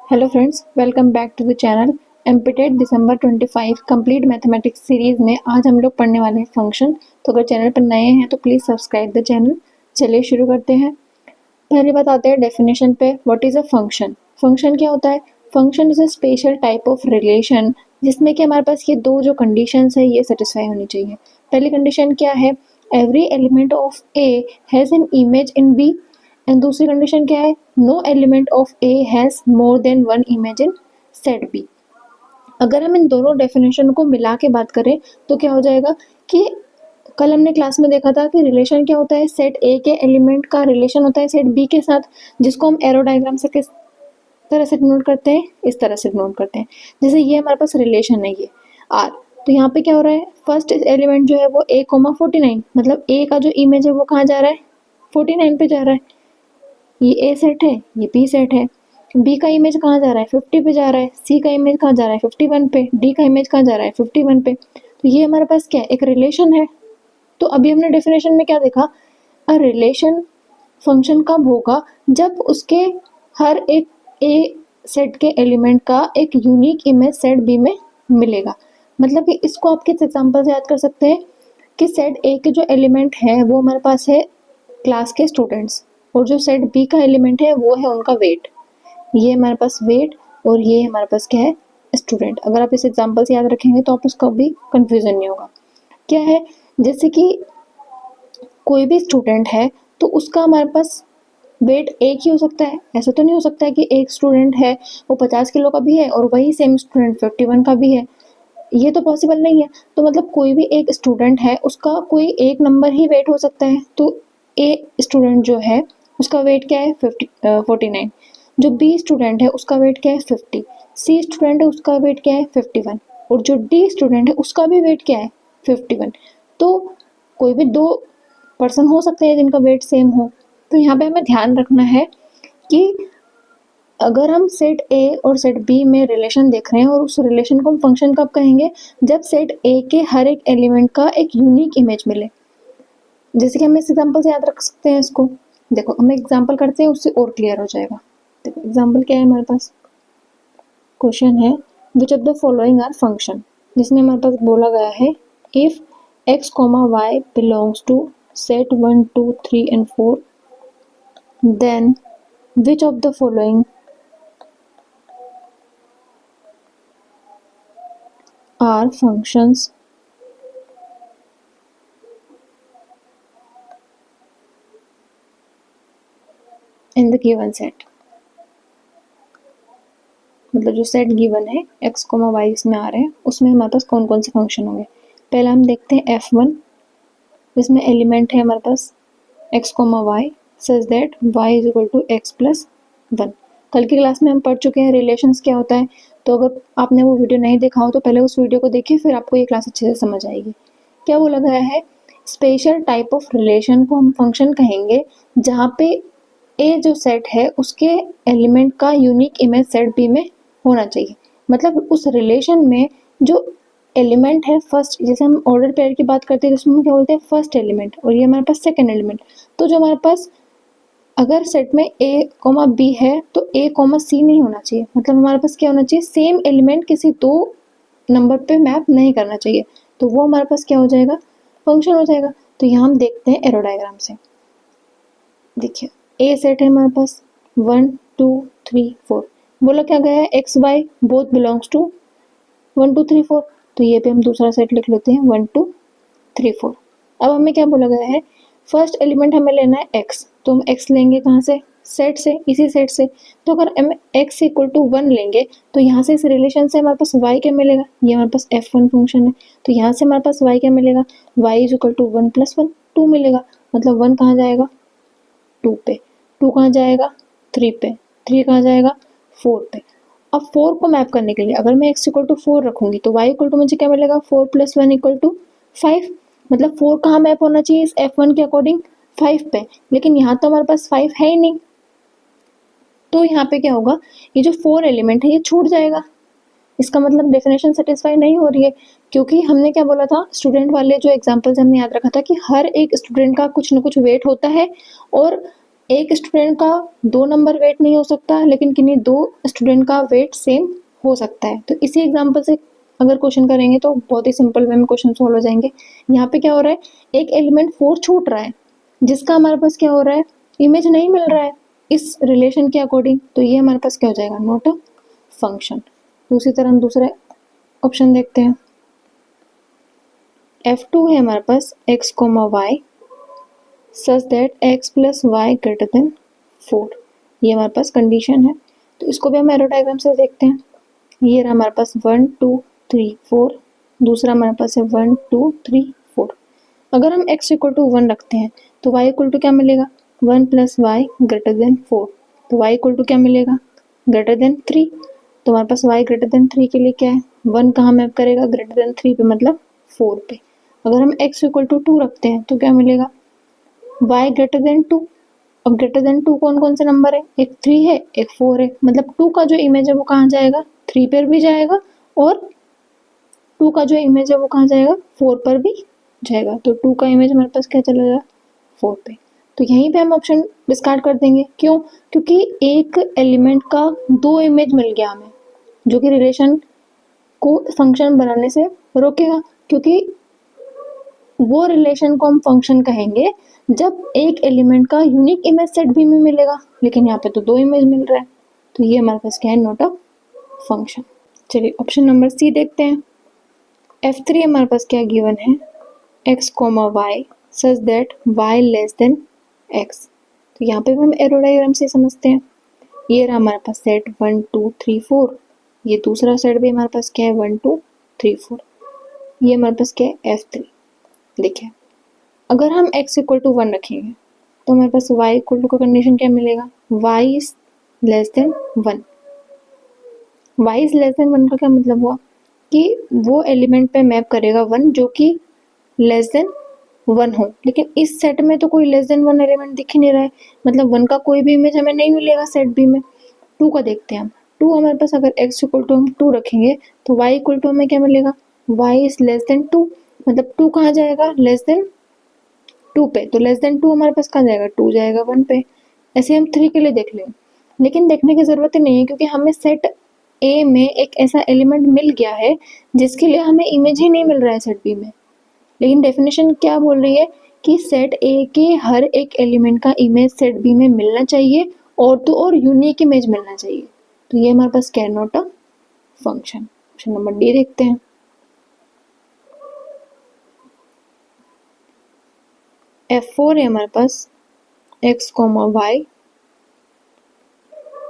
Hello friends, welcome back to the channel. MPTET दिसंबर 25 complete mathematics series में आज हम लोग पढ़ने वाले हैं फंक्शन। तो अगर चैनल पर नए हैं तो प्लीज़ सब्सक्राइब द चैनल। चलिए शुरू करते हैं। पहले बताते हैं डेफिनेशन पे। What is a function? Function क्या होता है? Function is a special type of relation जिसमें कि हमारे पास ये दो जो कंडीशंस है ये सेटिस्फाई होनी चाहिए। पहली कंडीशन क्या है? Every element of A has an image in B. And दूसरी कंडीशन क्या है? No element of A has more than one image in set B. अगर हम इन दोनों डेफिनेशन को मिला के बात करें तो क्या हो जाएगा कि कल हमने क्लास में देखा था कि रिलेशन क्या होता है, सेट ए के एलिमेंट का रिलेशन होता है सेट बी के साथ, जिसको हम एरो डायग्राम से किस तरह से डिनोट करते हैं, इस तरह से डिनोट करते हैं। जैसे ये हमारे पास रिलेशन है, ये आर। तो यहाँ पे क्या हो रहा है, फर्स्ट एलिमेंट जो है वो ए कोमा 49, मतलब ए का जो इमेज है वो कहाँ जा रहा है, 49 पे जा रहा है। ये ए सेट है, ये बी सेट है। बी का इमेज कहाँ जा रहा है, 50 पे जा रहा है। सी का इमेज कहाँ जा रहा है, 51 पे। डी का इमेज कहाँ जा रहा है, 51 पे। तो ये हमारे पास क्या है, एक रिलेशन है। तो अभी हमने डेफिनेशन में क्या देखा, अ रिलेशन फंक्शन कब होगा, जब उसके हर एक ए सेट के एलिमेंट का एक यूनिक इमेज सेट बी में मिलेगा। मतलब कि इसको आप किस एग्जांपल से याद कर सकते हैं कि सेट ए के जो एलिमेंट है वो हमारे पास है क्लास के स्टूडेंट्स, और जो सेट बी का एलिमेंट है वो है उनका वेट। ये हमारे पास वेट और ये हमारे पास क्या है, स्टूडेंट। अगर आप इस एग्जांपल से याद रखेंगे तो आप उसका भी कंफ्यूजन नहीं होगा। क्या है, जैसे कि कोई भी स्टूडेंट है तो उसका हमारे पास वेट एक ही हो सकता है। ऐसा तो नहीं हो सकता है कि एक स्टूडेंट है वो 50 किलो का भी है और वही सेम स्टूडेंट 51 का भी है। ये तो पॉसिबल नहीं है। तो मतलब कोई भी एक स्टूडेंट है उसका कोई एक नंबर ही वेट हो सकता है। तो ए स्टूडेंट जो है उसका वेट क्या है, 49। जो बी स्टूडेंट है उसका वेट क्या है, 50। सी स्टूडेंट है उसका वेट क्या है, 51। और जो डी स्टूडेंट है उसका भी वेट क्या है, 51। तो कोई भी दो पर्सन हो सकते हैं जिनका वेट सेम हो। तो यहाँ पे हमें ध्यान रखना है कि अगर हम सेट ए और सेट बी में रिलेशन देख रहे हैं और उस रिलेशन को हम फंक्शन कब कहेंगे, जब सेट ए के हर एक एलिमेंट का एक यूनिक इमेज मिले। जैसे कि हम इस एग्जांपल से याद रख सकते हैं इसको। देखो हम एग्जांपल करते हैं, उससे और क्लियर हो जाएगा। देखो एग्जांपल क्या है हमारे पास, क्वेश्चन है which of the following are function, जिसमें हमारे पास बोला गया है if x y belongs to set 1 2 3 and 4 then which of the following are functions in the given set। मतलब जो सेट गिवन है x y इसमें आ रहे हैं उसमें हमारे पास कौन कौन से फंक्शन होंगे। पहला हम देखते हैं F1, जिसमें एलिमेंट है हमारे पास x y such that y is equal to x plus 1। कल की क्लास में हम पढ़ चुके हैं रिलेशंस क्या होता है। तो अगर आपने वो वीडियो नहीं देखा हो तो पहले उस वीडियो को देखिए, फिर आपको ये क्लास अच्छे से समझ आएगी। क्या बोला गया है, स्पेशल टाइप ऑफ रिलेशन को हम फंक्शन कहेंगे जहाँ पे ए जो सेट है उसके एलिमेंट का यूनिक इमेज सेट बी में होना चाहिए। मतलब उस रिलेशन में जो एलिमेंट है फर्स्ट, जैसे हम ऑर्डर पेयर की बात करते हैं जिसमें हम क्या बोलते हैं फर्स्ट एलिमेंट, और ये हमारे पास सेकंड एलिमेंट। तो जो हमारे पास अगर सेट में ए कॉमा बी है तो ए कॉमा सी नहीं होना चाहिए। मतलब हमारे पास क्या होना चाहिए, सेम एलिमेंट किसी दो नंबर पे मैप नहीं करना चाहिए। तो वो हमारे पास क्या हो जाएगा, फंक्शन हो जाएगा। तो यहाँ हम देखते हैं एरो डायग्राम से। देखिए ए सेट है हमारे पास 1 2 3 4। बोला क्या गया है, X Y both belongs to 1 2 3 4। तो ये पे हम दूसरा सेट लिख लेते हैं 1 2 3 4। अब हमें क्या बोला गया है, फर्स्ट एलिमेंट हमें लेना है x। तो हम x लेंगे कहाँ से, सेट से, इसी सेट से। तो अगर हम x इक्वल टू 1 लेंगे तो यहाँ से इस रिलेशन से हमारे पास y क्या मिलेगा, ये हमारे पास f1 फंक्शन है। तो यहाँ से हमारे पास y क्या मिलेगा, y is equal to 1 plus 1 2 मिलेगा। मतलब 1 कहाँ जाएगा, 2 पे। 2 कहाँ जाएगा, 3 पे। 3 कहाँ जाएगा, 4 पे। अब 4 को मैप करने के लिए अगर मैं x इक्वल टू 4 रखूंगी तो y इक्वल टू मुझे क्या मिलेगा, 4 प्लस 1 इक्वल टू 5। मतलब 4 कहाँ मैप होना चाहिए इस F1 के अकॉर्डिंग, 5 पे। लेकिन यहाँ तो हमारे पास 5 है ही नहीं। तो यहाँ पे क्या होगा, ये जो 4 एलिमेंट है ये छूट जाएगा। इसका मतलब डेफिनेशन सेटिस्फाई नहीं हो रही है, क्योंकि हमने क्या बोला था, स्टूडेंट वाले जो एग्जांपल्स हमने याद रखा था कि हर एक स्टूडेंट का कुछ ना कुछ वेट होता है और एक स्टूडेंट का 2 नंबर वेट नहीं हो सकता, लेकिन किन्हीं 2 स्टूडेंट का वेट सेम हो सकता है। तो इसी एग्जांपल से अगर क्वेश्चन करेंगे तो बहुत ही सिंपल वे में क्वेश्चन सॉल्व हो जाएंगे। यहाँ पे क्या हो रहा है, एक एलिमेंट 4 छूट रहा है, जिसका हमारे पास क्या हो रहा है, इमेज नहीं मिल रहा है इस रिलेशन के अकॉर्डिंग, तो ये हमारे पास क्या हो जाएगा, नॉट अ फंक्शन। दूसरी तरह हम दूसरा ऑप्शन देखते हैं। F2 है हमारे पास x, y such that x plus Y greater than 4, ये हमारे पास कंडीशन है। तो इसको भी हम एरो डायग्राम से देखते हैं। ये रहा हमारे पास 1 2 3 4, दूसरा हमारे पास है 1 2 3 4। अगर हम x इक्वल टू 1 रखते हैं तो y इक्वल टू क्या मिलेगा, 1 प्लस वाई ग्रेटर देन 4, तो y इक्वल टू क्या मिलेगा, ग्रेटर देन 3। तो हमारे पास y ग्रेटर देन 3 के लिए क्या है, 1 कहाँ मैप करेगा, ग्रेटर देन 3 पे मतलब 4 पे। अगर हम x इक्वल टू 2 रखते हैं तो क्या मिलेगा, y ग्रेटर देन 2। अब ग्रेटर देन 2 कौन कौन से नंबर है, एक 3 है एक 4 है, मतलब 2 का जो इमेज है वो कहाँ जाएगा, 3 पर भी जाएगा, और 2 का जो इमेज है वो कहाँ जाएगा, 4 पर भी जाएगा। तो 2 का इमेज हमारे पास क्या चला जाएगा, 4 पे। तो यहीं पे हम ऑप्शन डिस्कार्ड कर देंगे। क्यों, क्योंकि एक एलिमेंट का 2 इमेज मिल गया हमें, जो कि रिलेशन को फंक्शन बनाने से रोकेगा। क्योंकि वो रिलेशन को हम फंक्शन कहेंगे जब एक एलिमेंट का यूनिक इमेज सेट भी में मिलेगा, लेकिन यहाँ पे तो 2 इमेज मिल रहा है, तो ये हमारे पास क्या है, नॉट अ फंक्शन। चलिए ऑप्शन नंबर सी देखते हैं। F3 हमारे पास क्या गिवन है, x, y such that y less than x। तो यहाँ पे हम एरो डायग्राम से समझते हैं। ये रहा हमारे पास सेट 1 2 3 4, ये दूसरा सेट भी हमारे पास क्या है, 1 2 3 4, ये हमारे पास क्या है, F3। देखिए अगर हम x इक्वल टू 1 रखेंगे तो हमारे पास y इक्वल टू का कंडीशन क्या मिलेगा, y is less then 1। y is less then 1 का क्या मतलब हुआ कि वो एलिमेंट पे मैप करेगा 1 जो कि लेस देन 1 हो, लेकिन इस सेट में तो कोई लेस देन 1 एलिमेंट दिख ही नहीं रहा है, मतलब 1 का कोई भी इमेज हमें नहीं मिलेगा सेट बी में। 2 का देखते हैं हम, 2 हमारे पास अगर x इक्वल टू हम 2 रखेंगे तो y इक्वल टू हमें क्या मिलेगा, y इज लेस देन 2, मतलब 2 कहाँ जाएगा, लेस देन 2 पे, तो लेस देन 2 हमारे पास कहाँ जाएगा, 2 जाएगा 1 पे। ऐसे हम 3 के लिए देख लें, लेकिन देखने की ज़रूरत ही नहीं है, क्योंकि हमें सेट ए में एक ऐसा एलिमेंट मिल गया है जिसके लिए हमें इमेज ही नहीं मिल रहा है सेट बी में। लेकिन डेफिनेशन क्या बोल रही है कि सेट ए के हर एक एलिमेंट का इमेज सेट बी में मिलना चाहिए, और तो और यूनिक इमेज मिलना चाहिए। तो ये हमारे पास क्या है, not a function. Option number D देखते हैं। F4 है हमारे पास x, y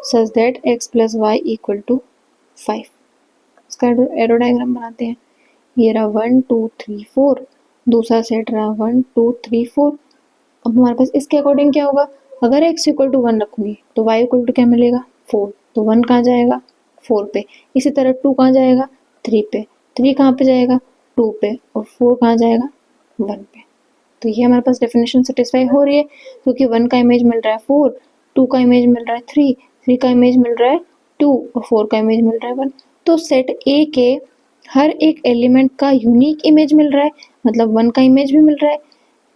such that x plus Y equal to 5। इसका एरो डायग्राम बनाते हैं। ये रहा 1 2 3 4, दूसरा सेट रहा 1 2 3 4। अब हमारे पास इसके अकॉर्डिंग क्या होगा, अगर x इक्वल टू 1 रखूंगी तो y इक्वल टू क्या मिलेगा, 4, तो 1 कहाँ जाएगा, 4 पे। इसी तरह 2 कहाँ जाएगा, 3 पे, 3 कहाँ पे जाएगा, 2 पे, और 4 कहाँ जाएगा, 1 पे। तो ये हमारे पास डेफिनेशन सेटिस्फाई हो रही है, क्योंकि 1 का इमेज मिल रहा है 4, 2 का इमेज मिल रहा है 3, 3 का इमेज मिल रहा है 2, और 4 का इमेज मिल रहा है 1। तो सेट ए के हर एक एलिमेंट का यूनिक इमेज मिल रहा है, मतलब 1 का इमेज भी मिल रहा है,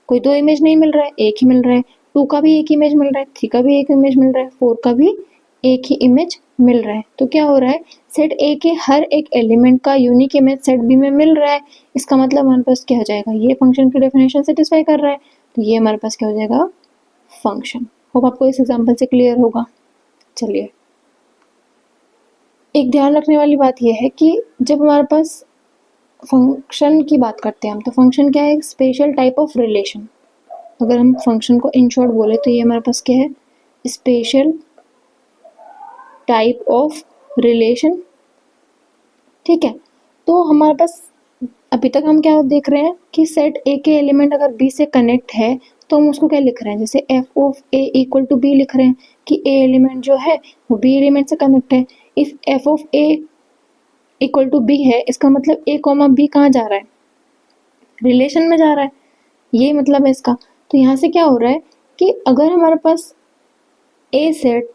कोई 2 इमेज नहीं मिल रहा है, एक ही मिल रहा है। 2 का भी एक इमेज मिल रहा है, 3 का भी एक इमेज मिल रहा है, 4 का भी एक ही इमेज मिल रहा है। तो क्या हो रहा है, सेट ए के हर एक एलिमेंट का यूनिक इमेज सेट बी में मिल रहा है। इसका मतलब हमारे पास क्या हो जाएगा, ये फंक्शन की डेफिनेशन सेटिस्फाई कर रहा है, तो ये हमारे पास क्या हो जाएगा, फंक्शन। होप आपको इस एग्जांपल से क्लियर होगा। चलिए एक ध्यान रखने वाली बात यह है कि जब हमारे पास फंक्शन की बात करते हैं हम, तो फंक्शन क्या है, एक स्पेशल टाइप ऑफ रिलेशन। अगर हम फंक्शन को इन शॉर्ट बोले तो ये हमारे पास क्या है, स्पेशल टाइप ऑफ रिलेशन। ठीक है, तो हमारे पास अभी तक हम क्या देख रहे हैं कि सेट ए के एलिमेंट अगर बी से कनेक्ट है तो हम उसको क्या लिख रहे हैं, जैसे F of A equal to B लिख रहे हैं कि ए एलिमेंट जो है वो बी एलिमेंट से कनेक्ट है। If F of A equal to B है, इसका मतलब ए कॉमा बी कहाँ जा रहा है, रिलेशन में जा रहा है, ये मतलब है इसका। तो यहाँ से क्या हो रहा है कि अगर हमारे पास ए सेट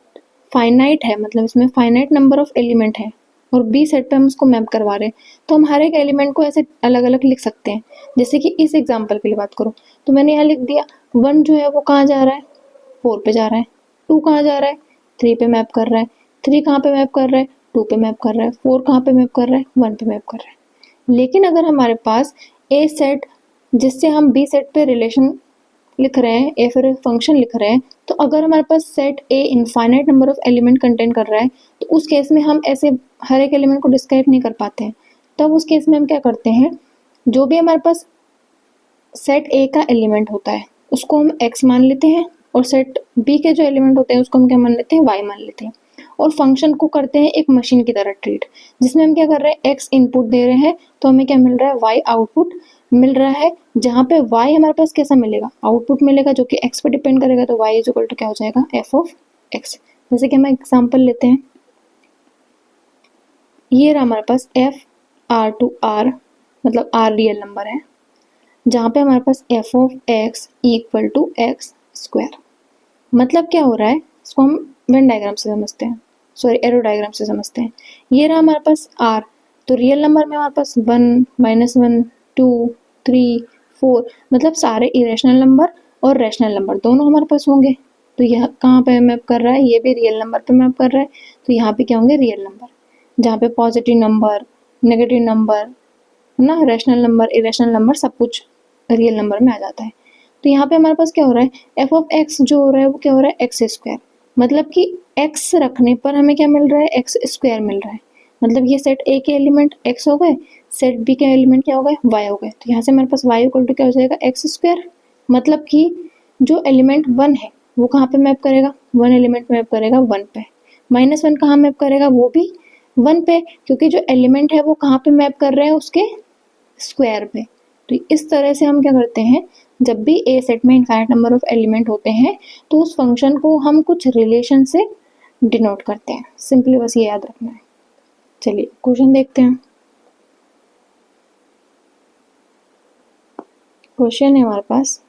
फाइनाइट है, मतलब इसमें फाइनाइट नंबर ऑफ एलिमेंट है, और बी सेट पे हम उसको मैप करवा रहे हैं, तो हम हर एक एलिमेंट को ऐसे अलग अलग लिख सकते हैं। जैसे कि इस एग्जांपल के लिए बात करूँ तो मैंने यहाँ लिख दिया 1 जो है वो कहाँ जा रहा है, 4 पे जा रहा है, 2 कहाँ जा रहा है, 3 पे मैप कर रहा है, 3 कहाँ पे मैप कर रहा है, 2 पे मैप कर रहा है, 4 कहाँ पे मैप कर रहा है, 1 पे मैप कर रहा है। लेकिन अगर हमारे पास ए सेट जिससे हम बी सेट पे रिलेशन लिख रहे हैं या फिर फंक्शन लिख रहे हैं, तो अगर हमारे पास set A infinite number of element contain कर रहा है, तो उस केस में हम ऐसे हर एक एलिमेंट को डिस्क्राइब नहीं कर पाते हैं। तब उस केस में हम क्या करते हैं, जो भी हमारे पास सेट ए का एलिमेंट होता है उसको हम एक्स मान लेते हैं, और सेट बी के जो एलिमेंट होते हैं उसको हम क्या मान लेते हैं, वाई मान लेते हैं, और फंक्शन को करते हैं एक मशीन की तरह ट्रीट, जिसमें हम क्या कर रहे हैं, एक्स इनपुट दे रहे हैं तो हमें क्या मिल रहा है, वाई आउटपुट मिल रहा है, जहाँ पे y हमारे पास कैसा मिलेगा, आउटपुट मिलेगा जो कि x पे डिपेंड करेगा, तो y इज इक्वल टू क्या हो जाएगा, f ऑफ x। जैसे कि हम एग्जांपल लेते हैं, ये रहा हमारे पास f r टू r, मतलब r रियल नंबर है, जहाँ पे हमारे पास f of x equal to x square. मतलब क्या हो रहा है, इसको हम वेन डायग्राम से समझते हैं, सॉरी एरो डायग्राम से समझते हैं। ये रहा हमारे पास r, तो रियल नंबर में हमारे पास 1, -1, 2, 3, 4, मतलब सारे इरेशनल नंबर और रैशनल नंबर दोनों हमारे पास होंगे। तो यह कहाँ पे मैप कर रहा है, ये भी रियल नंबर पे मैप कर रहा है, तो यहाँ पे क्या होंगे, रियल नंबर, जहाँ पे पॉजिटिव नंबर, नेगेटिव नंबर है ना, रैशनल नंबर, इरेशनल नंबर सब कुछ रियल नंबर में आ जाता है। तो यहाँ पे हमारे पास क्या हो रहा है, एफ ऑफ एक्स जो हो रहा है वो क्या हो रहा है, एक्स स्क्वायर, मतलब कि एक्स रखने पर हमें क्या मिल रहा है, एक्स स्क्वायर मिल रहा है। मतलब ये सेट ए के एलिमेंट एक्स हो गए, सेट बी के एलिमेंट क्या हो गए, वाई हो गए, तो यहाँ से हमारे पास वाई इक्वल टू क्या हो जाएगा, एक्स स्क्वायर। मतलब कि जो एलिमेंट 1 है वो कहाँ पे मैप करेगा, 1 एलिमेंट मैप करेगा 1 पे, -1 कहाँ मैप करेगा, वो भी 1 पे, क्योंकि जो एलिमेंट है वो कहाँ पे मैप कर रहे हैं, उसके स्क्वायर पे। तो इस तरह से हम क्या करते हैं, जब भी ए सेट में इनफाइनाइट नंबर ऑफ एलिमेंट होते हैं तो उस फंक्शन को हम कुछ रिलेशन से डिनोट करते हैं। सिंपली बस ये याद रखना है। चलिए क्वेश्चन देखते हैं। क्वेश्चन है हमारे पास,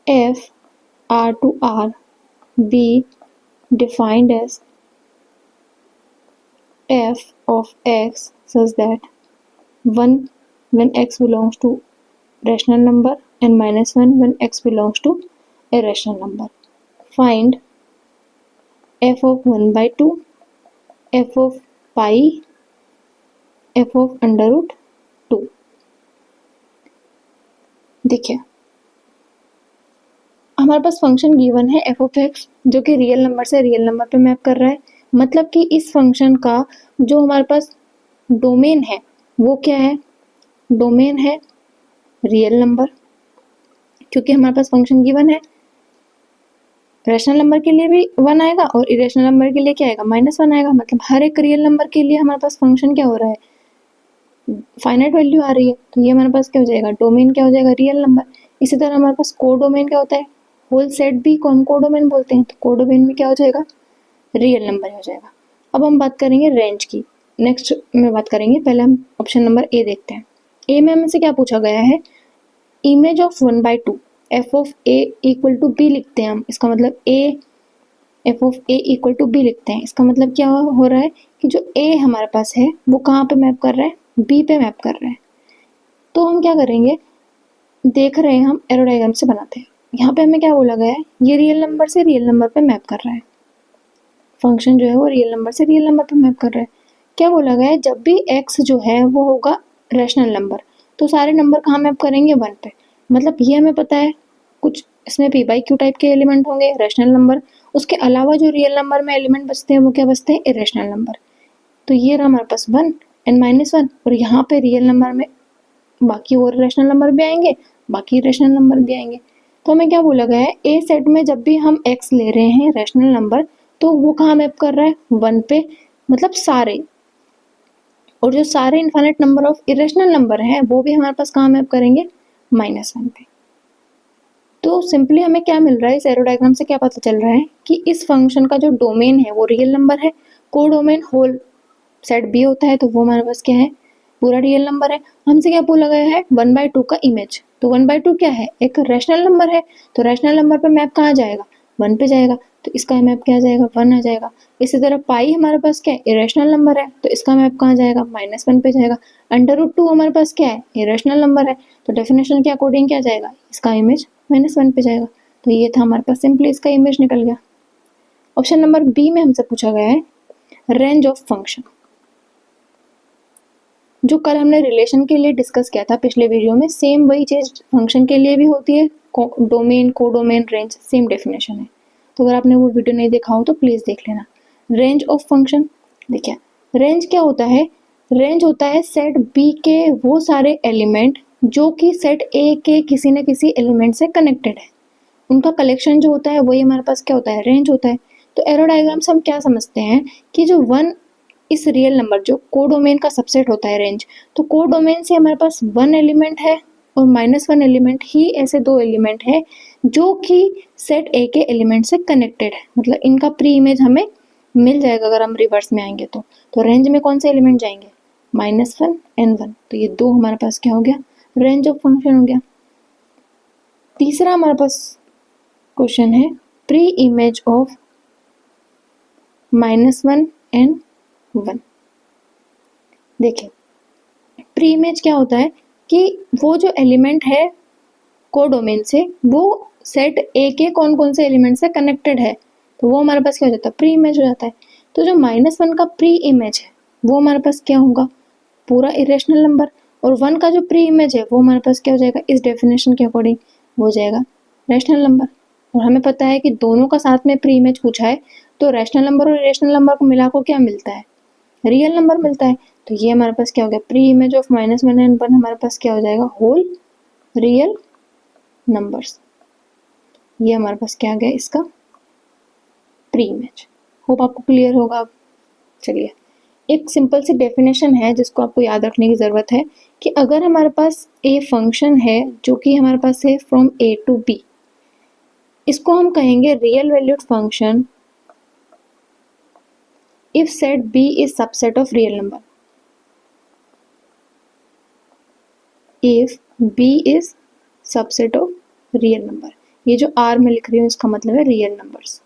f r to r be defined as f of x such that 1 when x belongs to rational number and -1 when x belongs to irrational number. Find f of 1 by 2, f of pi, f of under root 2। देखिए हमारे पास function given है f of x जो कि real number से real number पे map कर रहा है। मतलब कि इस फंक्शन का जो हमारे पास डोमेन है वो क्या है, डोमेन है रियल नंबर, क्योंकि हमारे पास फंक्शन गिवन है। रैशनल नंबर के लिए भी 1 आएगा और इरेशनल नंबर के लिए क्या आएगा, -1 आएगा। मतलब हर एक रियल नंबर के लिए हमारे पास फंक्शन क्या हो रहा है, फाइनाइट वैल्यू आ रही है, तो ये हमारे पास क्या हो जाएगा, डोमेन क्या हो जाएगा, रियल नंबर। इसी तरह हमारे पास को डोमेन क्या होता है, होल सेट भी को हम को डोमेन बोलते हैं, तो को डोमेन में क्या हो जाएगा, रियल नंबर हो जाएगा। अब हम बात करेंगे रेंज की, नेक्स्ट में बात करेंगे। पहले हम ऑप्शन नंबर ए देखते हैं। ए में हमें से क्या पूछा गया है, image of 1/2 F of A equal to B लिखते हैं हम। इसका मतलब A F of A equal to B लिखते हैं। इसका मतलब क्या हो रहा है कि जो ए हमारे पास है वो कहाँ पे मैप कर रहा है, बी पे मैप कर रहा है। तो हम क्या करेंगे, देख रहे हैं हम एरो डायग्राम से बनाते हैं। यहाँ पे हमें क्या बोला गया है, ये रियल नंबर से रियल नंबर पे मैप कर रहा है, फंक्शन जो है वो रियल नंबर से रियल नंबर पे मैप कर रहा है। क्या बोला गया है, जब भी x जो है वो होगा रैशनल नंबर, तो सारे नंबर कहाँ मैप करेंगे, 1 पे। मतलब ये हमें पता है, कुछ इसमें p बाई क्यू टाइप के एलिमेंट होंगे रैशनल नंबर, उसके अलावा जो रियल नंबर में एलिमेंट बचते हैं वो क्या बचते हैं, इरेशनल नंबर। तो ये रहा हमारे पास 1 एंड -1, और यहाँ पे रियल नंबर में बाकी और रैशनल नंबर भी आएंगे, बाकी रैशनल नंबर भी आएंगे। तो हमें क्या बोला गया है, ए सेट में जब भी हम x ले रहे हैं रैशनल नंबर, तो वो कहाँ मैप कर रहा है, 1 पे, मतलब सारे। और जो सारे infinite number of irrational number हैं वो भी हमारे पास कहाँ मैप करेंगे, -1 पे। तो सिंपली हमें क्या मिल रहा है, इस एरो डायग्राम से क्या पता चल रहा है कि इस फंक्शन का जो डोमेन है वो रियल नंबर है, को डोमेन होल सेट बी होता है, तो वो हमारे पास क्या है, पूरा रियल नंबर है। हमसे क्या बोला गया है, 1/2 का इमेज, तो 1/2 क्या है, एक रैशनल नंबर है, तो रैशनल नंबर पे मैप कहाँ जाएगा, 1 पे जाएगा। तो इसका मैप क्या आ जाएगा, 1 आ जाएगा। इसी तरह पाई हमारे पास क्या है, इरेशनल नंबर है, तो इसका मैप कहाँ जाएगा, -1 पे जाएगा। √2 हमारे पास क्या है, इरेशनल नंबर है, तो डेफिनेशन के अकॉर्डिंग क्या जाएगा, इसका इमेज -1 पे जाएगा। तो ये था हमारे पास, सिंपली इसका इमेज निकल गया। ऑप्शन नंबर बी में हमसे पूछा गया है रेंज ऑफ फंक्शन। जो कल हमने रिलेशन के लिए डिस्कस किया था पिछले वीडियो में, सेम वही चीज फंक्शन के लिए भी होती है। Domain, codomain, range same definition है। तो अगर आपने वो वीडियो नहीं देखा हो तो प्लीज देख लेना। रेंज ऑफ फंक्शन, देखिए रेंज क्या होता है, रेंज होता है सेट बी के वो सारे एलिमेंट जो कि सेट ए के किसी न किसी एलिमेंट से कनेक्टेड है, उनका कलेक्शन जो होता है वही हमारे पास क्या होता है, रेंज होता है। तो एरो डायग्राम से हम क्या समझते हैं कि जो 1 इस रियल नंबर जो कोडोमेन का सबसेट होता है रेंज, तो कोडोमेन से हमारे पास 1 एलिमेंट है और -1 एलिमेंट ही ऐसे 2 एलिमेंट है जो कि सेट ए के एलिमेंट से कनेक्टेड है। मतलब इनका प्री इमेज हमें मिल जाएगा अगर हम रिवर्स में आएंगे तो रेंज में कौन से एलिमेंट जाएंगे, -1 and 1, तो ये 2 हमारे पास क्या हो गया, रेंज ऑफ फंक्शन हो गया। तीसरा हमारे पास क्वेश्चन है प्री इमेज ऑफ -1 and 1। देखिए प्री इमेज क्या होता है कि वो जो एलिमेंट है कोडोमेन से वो सेट ए के कौन कौन से एलिमेंट से कनेक्टेड है, तो वो हमारे पास क्या हो जाता है, प्री इमेज हो जाता है। तो जो -1 का प्री इमेज है वो हमारे पास क्या होगा, पूरा इरेशनल नंबर, और 1 का जो प्री इमेज है वो हमारे पास क्या हो जाएगा, इस डेफिनेशन के अकॉर्डिंग हो जाएगा रैशनल नंबर। और हमें पता है कि दोनों का साथ में प्री इमेज पूछा है, तो रैशनल नंबर और इरेशनल नंबर को मिला को क्या मिलता है, रियल नंबर मिलता है। तो ये हमारे पास क्या हो गया, प्री इमेज ऑफ -1 and 1 हमारे पास क्या हो जाएगा, होल रियल नंबर्स। ये हमारे पास क्या आ गया, इसका प्री इमेज। होप आपको क्लियर होगा अब। चलिए एक सिंपल सी डेफिनेशन है जिसको आपको याद रखने की ज़रूरत है कि अगर हमारे पास ए फंक्शन है जो कि हमारे पास है फ्रॉम ए टू बी, इसको हम कहेंगे real valued function if set B is subset of real number. If B is subset of real number, ये जो आर में लिख रही हूँ इसका मतलब है रियल नंबर्स।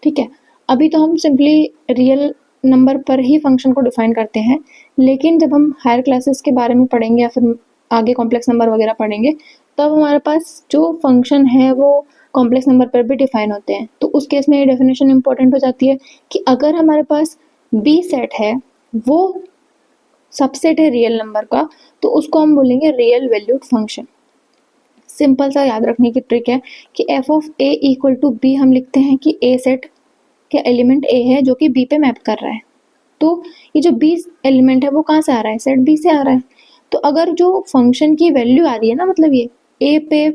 ठीक है, अभी तो हम सिंपली रियल नंबर पर ही फंक्शन को डिफाइन करते हैं, लेकिन जब हम हायर क्लासेस के बारे में पढ़ेंगे या फिर आगे कॉम्प्लेक्स नंबर वगैरह पढ़ेंगे, तब हमारे पास जो फंक्शन है वो कॉम्प्लेक्स नंबर पर भी डिफाइन होते हैं। तो उस केस में ये डेफिनेशन इंपॉर्टेंट हो जाती है कि अगर हमारे पास बी सेट है वो सबसेट है रियल नंबर का, तो उसको हम बोलेंगे रियल वैल्यूड फंक्शन। सिंपल सा याद रखने की ट्रिक है कि F of A equal to B हम लिखते हैं कि ए सेट के एलिमेंट ए है जो कि बी पे मैप कर रहा है। तो ये जो बी एलिमेंट है वो कहाँ से आ रहा है, सेट बी से आ रहा है। तो अगर जो फंक्शन की वैल्यू आ रही है ना, मतलब ये ए पे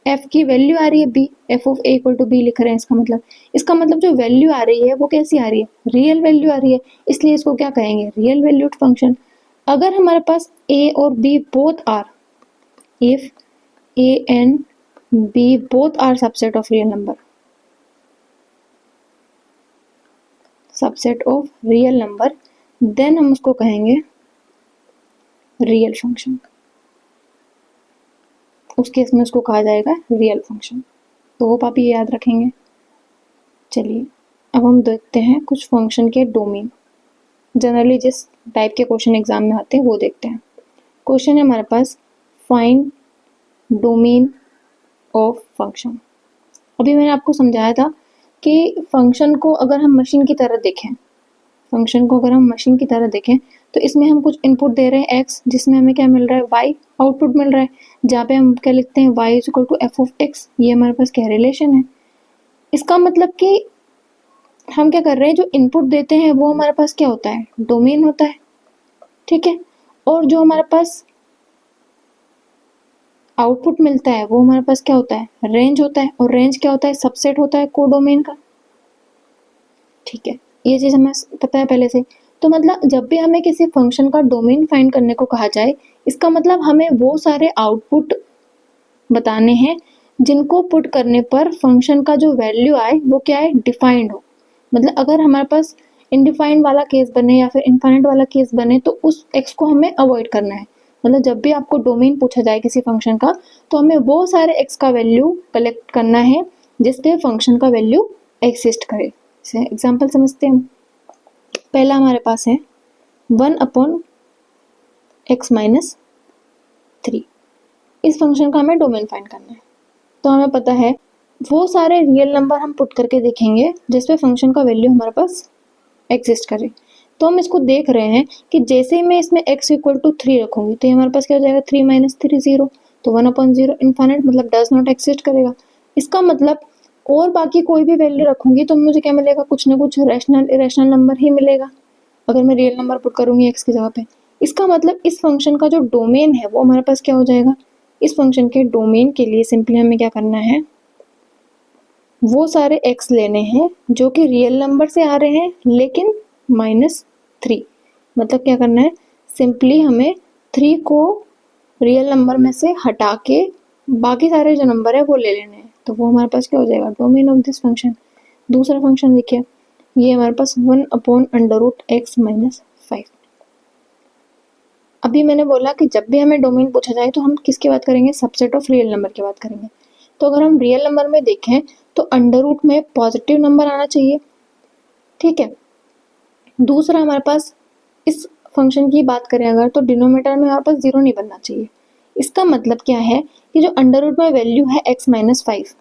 एफ की वैल्यू आ रही है B, F of A equal to B लिख रहे हैं, इसका मतलब जो वैल्यू आ रही है वो कैसी आ रही है, रियल वैल्यू आ रही है, इसलिए इसको क्या कहेंगे, रियल वैल्यूड फंक्शन। अगर हमारे पास ए और B both are, if A and B both are subset of real number, subset of real number, then हम उसको कहेंगे रियल फंक्शन। उस केस में उसको कहा जाएगा रियल फंक्शन। तो होप आप ये याद रखेंगे। चलिए अब हम देखते हैं कुछ फंक्शन के डोमेन, जनरली जिस टाइप के क्वेश्चन एग्जाम में आते हैं वो देखते हैं। क्वेश्चन है हमारे पास फाइंड डोमेन ऑफ फंक्शन। अभी मैंने आपको समझाया था कि फंक्शन को अगर हम मशीन की तरह देखें, तो इसमें हम कुछ इनपुट दे रहे हैं x, जिसमें हमें क्या मिल रहा है, y आउटपुट मिल रहा है, जहाँ पे हम क्या लिखते हैं, y is equal to F of x। ये हमारे पास क्या रिलेशन है। इसका मतलब कि हम क्या कर रहे हैं, जो इनपुट देते हैं वो हमारे पास क्या होता है, डोमेन होता है। ठीक है, और जो हमारे पास आउटपुट मिलता है वो हमारे पास क्या होता है, रेंज होता है। और रेंज क्या होता है, सबसेट होता है कोडोमेन का। ठीक है, ये चीज़ हमें पता है पहले से। तो मतलब जब भी हमें किसी फंक्शन का डोमेन फाइंड करने को कहा जाए, इसका मतलब हमें वो सारे आउटपुट बताने हैं जिनको पुट करने पर फंक्शन का जो वैल्यू आए वो क्या है, डिफाइंड हो। मतलब अगर हमारे पास इनडिफाइंड वाला केस बने या फिर इनफाइनाइट वाला केस बने, तो उस एक्स को हमें अवॉइड करना है। मतलब जब भी आपको डोमेन पूछा जाए किसी फंक्शन का, तो हमें वो सारे एक्स का वैल्यू कलेक्ट करना है जिसपे फंक्शन का वैल्यू एग्जिस्ट करे। जैसे एग्जाम्पल समझते हैं। पहला हमारे पास है 1/x-3। इस फंक्शन का हमें डोमेन फाइंड करना है। तो हमें पता है वो सारे रियल नंबर हम पुट करके देखेंगे जिसपे फंक्शन का वैल्यू हमारे पास एग्जिस्ट करे। तो हम इसको देख रहे हैं कि जैसे ही मैं इसमें x इक्वल टू 3 रखूंगी तो ये हमारे पास क्या हो जाएगा, 3 - 3 0। तो 1/0 इनफाइनाइट मतलब डज नॉट एग्जिस्ट करेगा। इसका मतलब और बाकी कोई भी वैल्यू रखूंगी तो मुझे क्या मिलेगा, कुछ ना कुछ रैशनल इरेशनल नंबर ही मिलेगा अगर मैं रियल नंबर पुट करूंगी x की जगह पे। इसका मतलब इस फंक्शन का जो डोमेन है वो हमारे पास क्या हो जाएगा। इस फंक्शन के डोमेन के लिए सिंपली हमें क्या करना है, वो सारे x लेने हैं जो कि रियल नंबर से आ रहे हैं लेकिन -3। मतलब क्या करना है, सिंपली हमें 3 को रियल नंबर में से हटा के बाकी सारे जो नंबर है वो ले लेने हैं। तो वो हमारे पास क्या हो जाएगा, डोमेन ऑफ दिस फंक्शन। दूसरा फंक्शन देखिए, ये हमारे पास 1/√x-5। अभी मैंने बोला कि जब भी हमें डोमेन पूछा जाए तो हम किसकी बात करेंगे, सबसेट ऑफ रियल नंबर की बात करेंगे। तो अगर हम रियल नंबर में देखें तो अंडर रूट में पॉजिटिव नंबर आना चाहिए, ठीक है। दूसरा हमारे पास इस फंक्शन की बात करें अगर, तो डिनोमिनेटर में हमारे पास 0 नहीं बनना चाहिए। इसका मतलब क्या है कि जो अंडर रूट में वैल्यू है x-5,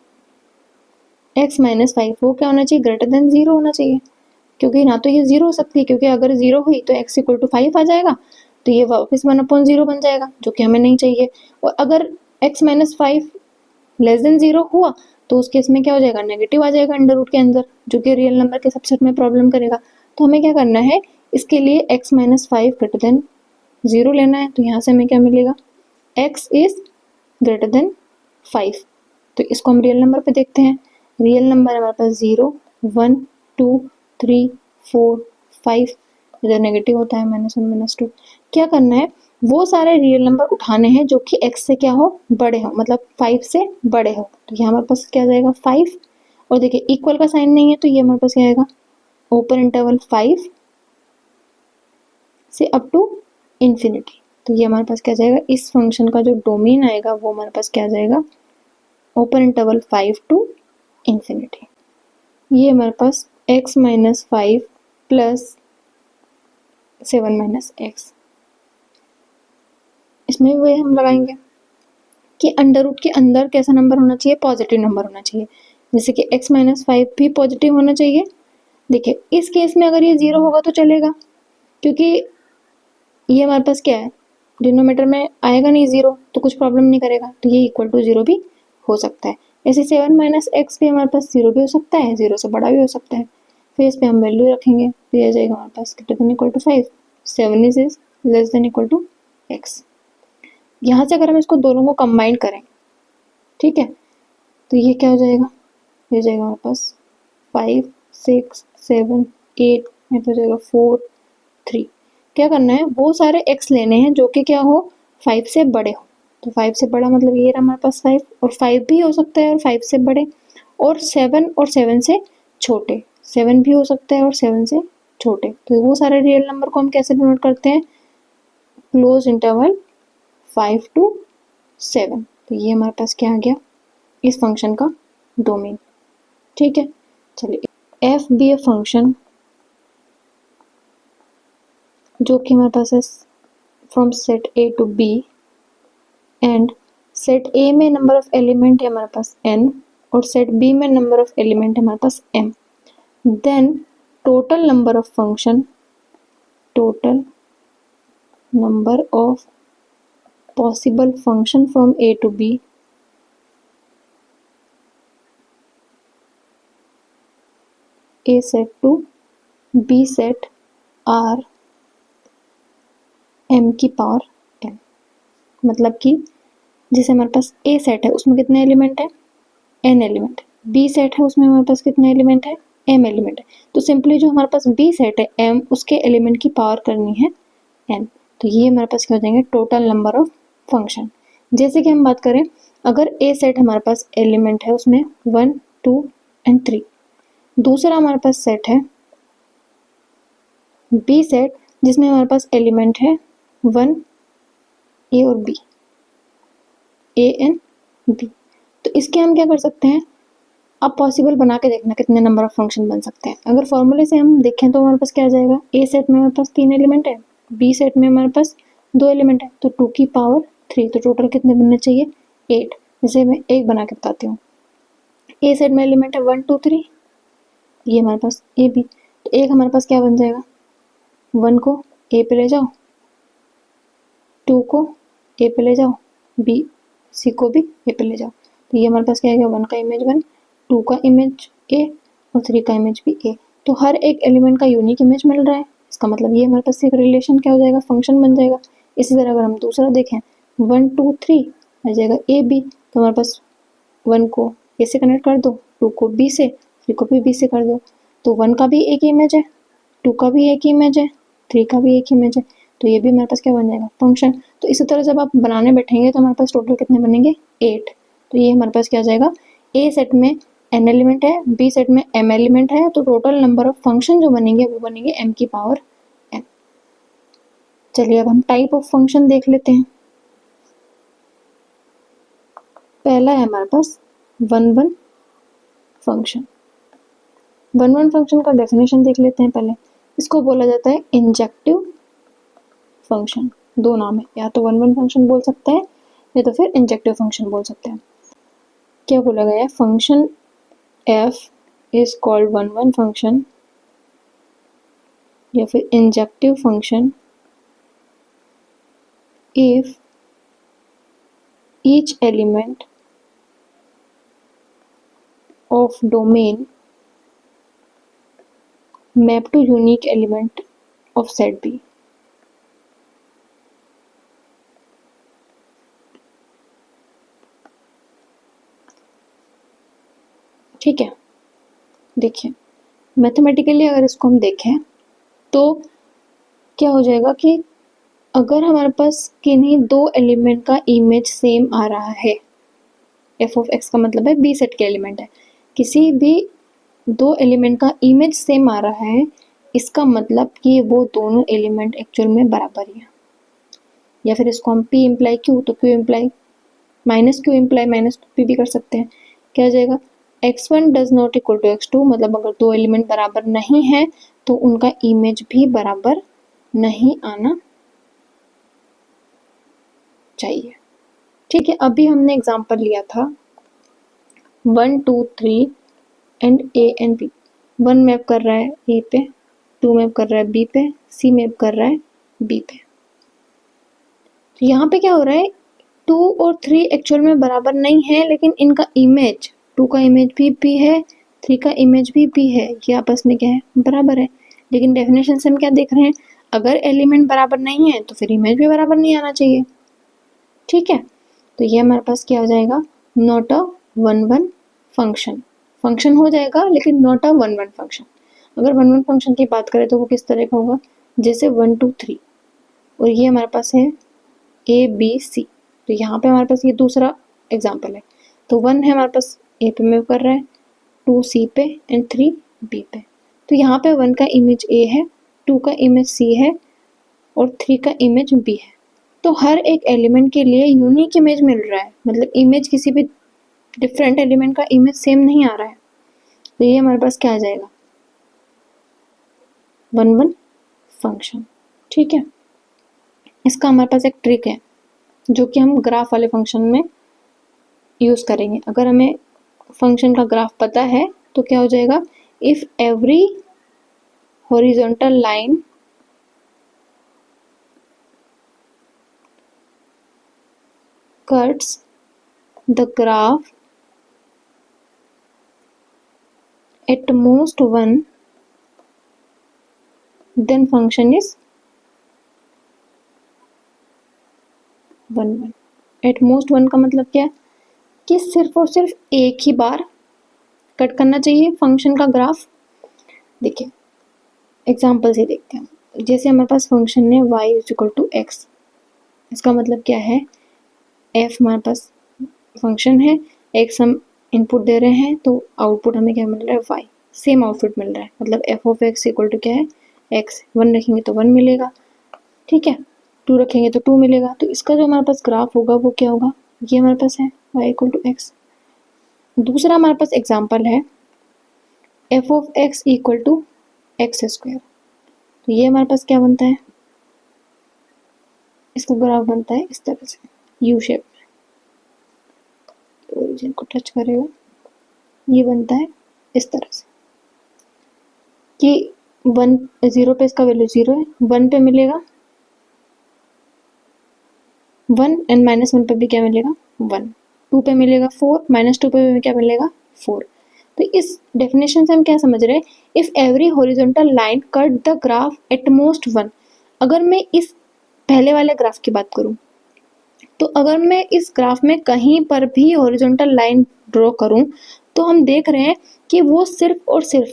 वो क्या होना चाहिए, ग्रेटर देन 0 होना चाहिए। क्योंकि ना तो ये 0 हो सकती है, क्योंकि अगर 0 हुई तो x इक्वल टू 5 आ जाएगा, तो ये वापस 1/0 बन जाएगा जो कि हमें नहीं चाहिए। और अगर x-5 लेस देन 0 हुआ तो उस केस में क्या हो जाएगा, नेगेटिव आ जाएगा अंडर रूट के अंदर, जो कि रियल नंबर के सबसेट में प्रॉब्लम करेगा। तो हमें क्या करना है, इसके लिए x-5 ग्रेटर देन 0 लेना है। तो यहाँ से हमें क्या मिलेगा, x इज ग्रेटर देन 5। तो इसको हम रियल नंबर पे देखते हैं। रियल नंबर हमारे पास 0 1 2 3 4 5, इधर नेगेटिव होता है -1 -2। क्या करना है, वो सारे रियल नंबर उठाने हैं जो कि x से क्या हो, बड़े हो, मतलब 5 से बड़े हो। तो ये हमारे पास क्या आ जाएगा, 5। और देखिए इक्वल का साइन नहीं है तो ये हमारे पास क्या आएगा, ओपन इंटरवल 5 से अप टू इन्फिनिटी। तो ये हमारे पास क्या जाएगा, इस फंक्शन का जो डोमेन आएगा वो हमारे पास क्या जाएगा, ओपन इंटरवल 5 टू इन्फिनिटी। ये हमारे पास x-5 प्लस 7 - x, इसमें वे हम लगाएंगे कि अंडर रूट के अंदर कैसा नंबर होना चाहिए, पॉजिटिव नंबर होना चाहिए। जैसे कि x-5 भी पॉजिटिव होना चाहिए। देखिए इस केस में अगर ये 0 होगा तो चलेगा, क्योंकि ये हमारे पास क्या है, डिनोमीटर में आएगा नहीं 0 तो कुछ प्रॉब्लम नहीं करेगा। तो ये इक्वल टू 0 भी हो सकता है। ऐसे 7 - x भी हमारे पास 0 भी हो सकता है, 0 से बड़ा भी हो सकता है। फिर इस पे हम वैल्यू रखेंगे तो ये जाएगा हमारे पास greater than equal to 5, 7 is less than equal to x। यहाँ से अगर हम इसको दोनों को कंबाइन करें, ठीक है, तो ये क्या हो जाएगा, ये जाएगा हमारे पास 5 6 7 8, यहाँ पे हो जाएगा 4 3। क्या करना है, वो सारे x लेने हैं जो कि क्या हो, 5 से बड़े हो। तो 5 से बड़ा मतलब ये रहा हमारे पास 5, और 5 भी हो सकता है और 5 से बड़े, और 7 से छोटे, 7 भी हो सकता है और 7 से छोटे। तो वो सारे रियल नंबर को हम कैसे डिनोट करते हैं, क्लोज इंटरवल 5 to 7। तो ये हमारे पास क्या आ गया, इस फंक्शन का डोमेन, ठीक है। चलिए एफ बी ए फंक्शन जो कि हमारे पास है from set A to B, and set A में नंबर ऑफ एलिमेंट है हमारे पास n, और सेट बी में नंबर ऑफ एलिमेंट है हमारे पास m। Then total number of function, total number of possible function from A to B A set to B set are m की power n। मतलब कि जैसे हमारे पास A सेट है उसमें कितने एलिमेंट है, n एलिमेंट। B सेट है उसमें हमारे पास कितने एलिमेंट है, m एलिमेंट है। तो सिंपली जो हमारे पास B सेट है m, उसके एलिमेंट की पावर करनी है n। तो ये हमारे पास क्या हो जाएंगे, टोटल नंबर ऑफ फंक्शन। जैसे कि हम बात करें, अगर A सेट हमारे पास एलिमेंट है उसमें 1 2 एंड 3, दूसरा हमारे पास सेट है B सेट जिसमें हमारे पास एलिमेंट है 1 A और B, A एंड B। तो इसके हम क्या कर सकते हैं, अब पॉसिबल बना के देखना कितने नंबर ऑफ फंक्शन बन सकते हैं। अगर फॉर्मूले से हम देखें तो हमारे पास क्या आ जाएगा, ए सेट में हमारे पास 3 एलिमेंट है, बी सेट में हमारे पास 2 एलिमेंट है, तो 2 की पावर 3, तो टोटल कितने बनने चाहिए 8। जैसे मैं एक बना के बताती हूँ। ए सेट में एलिमेंट है 1 2 3, ये हमारे पास ए बी, तो एक हमारे पास क्या बन जाएगा, 1 को ए पे ले जाओ, 2 को ए पे ले जाओ, बी सी को भी ए पे ले जाओ, तो ये हमारे पास क्या आ गया, 1 का इमेज 1, 2 का इमेज ए और 3 का इमेज भी ए। तो हर एक एलिमेंट का यूनिक इमेज मिल रहा है, इसका मतलब ये हमारे पास एक रिलेशन क्या हो जाएगा, फंक्शन बन जाएगा। इसी तरह अगर हम दूसरा देखें 1 2 3 आ जाएगा ए बी, तो हमारे पास 1 को ए से कनेक्ट कर दो, 2 को बी से, 3 को भी बी से कर दो, तो 1 का भी एक इमेज है, 2 का भी एक इमेज है, 3 का भी एक इमेज है, तो ये भी हमारे पास क्या बन जाएगा, फंक्शन। तो इसी तरह जब आप बनाने बैठेंगे तो हमारे पास टोटल कितने बनेंगे 8। तो ये हमारे पास क्या आ जाएगा, ए सेट में n एलिमेंट है, बी सेट में m एलिमेंट है, तो टोटल नंबर ऑफ फंक्शन जो बनेंगे वो बनेंगे m की पावर n। चलिए अब हम टाइप ऑफ फंक्शन देख लेते हैं। पहला है हमारे पास 1 1 फंक्शन। 1 1 फंक्शन का डेफिनेशन देख लेते हैं पहले। इसको बोला जाता है इंजेक्टिव फंक्शन। दो नाम है, या तो 1 1 फंक्शन बोल सकते हैं या तो फिर इंजेक्टिव फंक्शन बोल सकते हैं। क्या बोला गया है, function f is called 1 1 function या फिर injective function if each element of domain map to unique element of set B। ठीक है, देखिए मैथमेटिकली अगर इसको हम देखें तो क्या हो जाएगा कि अगर हमारे पास किन्हीं दो एलिमेंट का इमेज सेम आ रहा है, एफ ऑफ एक्स का मतलब है बी सेट के एलिमेंट है, किसी भी दो एलिमेंट का इमेज सेम आ रहा है, इसका मतलब कि वो दोनों एलिमेंट एक्चुअल में बराबर ही हैं। या फिर इसको हम P इम्प्लाई Q, तो Q imply minus Q imply minus P भी कर सकते हैं। क्या हो जाएगा, x1 does not equal to x2, मतलब अगर दो एलिमेंट बराबर नहीं है तो उनका इमेज भी बराबर नहीं आना चाहिए। ठीक है, अभी हमने एग्जांपल लिया था 1 2 3 and A and B। 1 map कर रहा है A पे, 2 मैप कर रहा है B पे, C मैप कर रहा है B पे। तो यहाँ पे क्या हो रहा है, 2 और 3 एक्चुअल में बराबर नहीं है, लेकिन इनका इमेज 2 का इमेज भी P है, 3 का इमेज भी P है, ये आपस में क्या है, बराबर है। लेकिन डेफिनेशन से हम क्या देख रहे हैं, अगर एलिमेंट बराबर नहीं है तो फिर इमेज भी बराबर नहीं आना चाहिए। ठीक है, तो ये हमारे पास क्या हो जाएगा, नॉट अ 1 1 फंक्शन। फंक्शन हो जाएगा लेकिन नॉट अ 1 1 फंक्शन। अगर 1 1 फंक्शन की बात करें तो वो किस तरह का होगा, जैसे 1 2 3 और ये हमारे पास है ए बी सी, तो यहाँ पे हमारे पास ये दूसरा एग्जाम्पल है। तो 1 है हमारे पास ए पे मूव कर रहा है, 2 सी पे एंड 3 बी पे। तो यहाँ पे 1 का इमेज ए है, 2 का इमेज सी है और 3 का इमेज बी है। तो हर एक एलिमेंट के लिए यूनिक इमेज मिल रहा है, मतलब इमेज किसी भी डिफरेंट एलिमेंट का इमेज सेम नहीं आ रहा है। तो ये हमारे पास क्या आ जाएगा, 1 1 फंक्शन। ठीक है, इसका हमारे पास एक ट्रिक है जो कि हम ग्राफ वाले फंक्शन में यूज करेंगे। अगर हमें फंक्शन का ग्राफ पता है तो क्या हो जाएगा, if every horizontal line cuts the graph at most 1, then function is 1 1। At most 1 का मतलब क्या है कि सिर्फ और सिर्फ एक ही बार कट करना चाहिए फंक्शन का ग्राफ। देखिए एग्जाम्पल से देखते हैं, जैसे हमारे पास फंक्शन है y is equal to X, इसका मतलब क्या है, f हमारे पास फंक्शन है, x हम इनपुट दे रहे हैं तो आउटपुट हमें क्या मिल रहा है, y, सेम आउटपुट मिल रहा है, मतलब f of x equal to क्या है, x, 1 रखेंगे तो 1 मिलेगा, ठीक है, 2 रखेंगे तो 2 मिलेगा। तो इसका जो हमारे पास ग्राफ होगा वो क्या होगा, ये हमारे पास है y इक्वल टू एक्स, दूसरा हमारे पास एग्जाम्पल है F of X equal to X square. तो ये हमारे पास क्या बनता है, इसका ग्राफ बनता है इस तरह से यू शेप में, ओरिजिन को टच करेगा, ये बनता है इस तरह से कि 0 पे इसका वैल्यू 0 है, 1 पे मिलेगा 1 एंड -1 पे भी क्या मिलेगा 1, 2 पे मिलेगा 4, -2 पे भी क्या मिलेगा 4। तो इस डेफिनेशन से हम क्या समझ रहे हैं, if every horizontal line cut the graph at most 1। अगर मैं इस पहले वाले ग्राफ की बात करूं, तो अगर मैं इस ग्राफ में कहीं पर भी हॉरिजॉन्टल लाइन ड्रॉ करूं, तो हम देख रहे हैं कि वो सिर्फ और सिर्फ